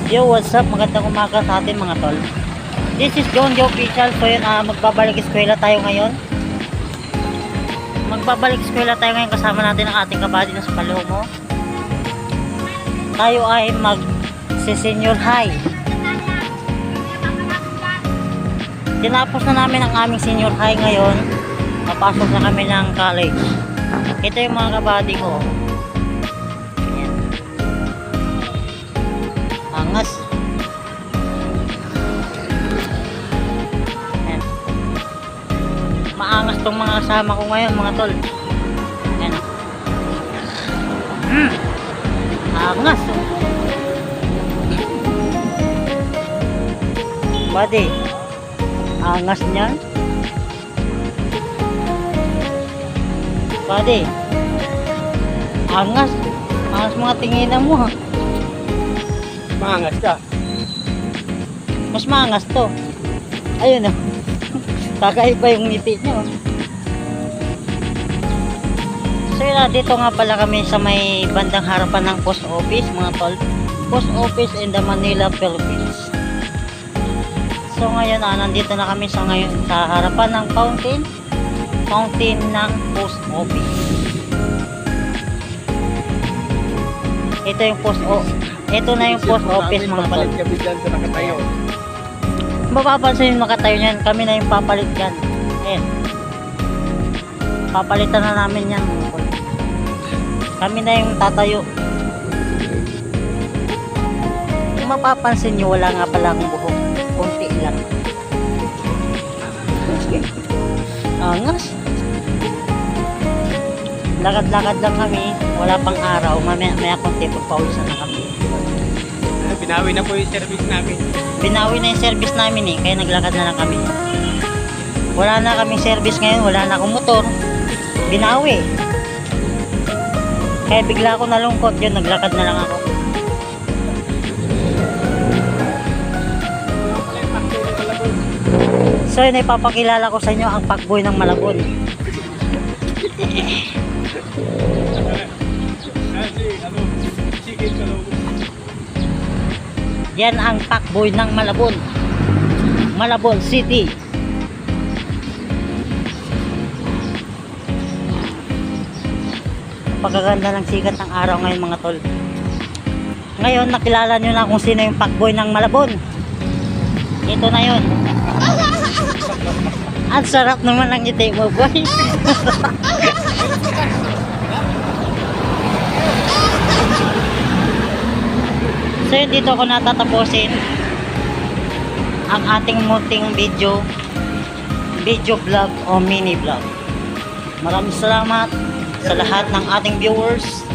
Yo, what's up? Magandang umaga sa atin mga tol. This is John Joe Official. So yun, magbabalik eskwela tayo ngayon. Kasama natin ang ating kabady na sa Palomo. Tayo ay mag-senior high. Tinapos na namin ang aming senior high ngayon. Papasok na kami ng college. Ito yung mga kabady ko. Ayan. Angas. Ayan. Maangas tong mga kasama ko ngayon mga tol. Ayan. Angas. Buddy. Angas niyan. Buddy. Angas. Angas mga tinginan mo ha. Maangas ka. Mas maangas to. Ayun o. Kakaiba yung ngiti nyo. So yun, dito nga pala kami sa may bandang harapan ng post office mga tol. Post office in the Manila, Philippines. So ngayon nandito na kami sa harapan ng fountain ng post office. Ito yung ito na yung post office mga tol. Papalit kami dyan sa nakatayo. Mapapansin yung makatayo niyan, kami na yung papalit yan. Ayan. Papalitan na namin yan. Kami na yung tatayo. Kung mapapansin nyo, wala nga pala akong buhok. Kunti lang. Angas. Lakad-lakad lang kami. Wala pang araw. Maya kunti pagpawisan na kami. Binawi na po yung service namin. Binawi na yung service namin eh, kaya naglakad na lang kami. Wala na kaming service ngayon, wala na akong motor. Binawi. Kaya bigla ako nalungkot yun, naglakad na lang ako. So yun, ipapakilala ko sa inyo ang Pakboy ng Malabon. Yan ang Pakboy ng Malabon. Malabon City. Pagkaganda ng sikat ng araw ngayon mga tol. Ngayon nakilala nyo na kung sino yung Pakboy ng Malabon. Ito na yun. Ang sarap naman ng ngiti mo boy. So yun, dito ako natatapusin ang ating munting video vlog o mini vlog. Maraming salamat sa lahat ng ating viewers.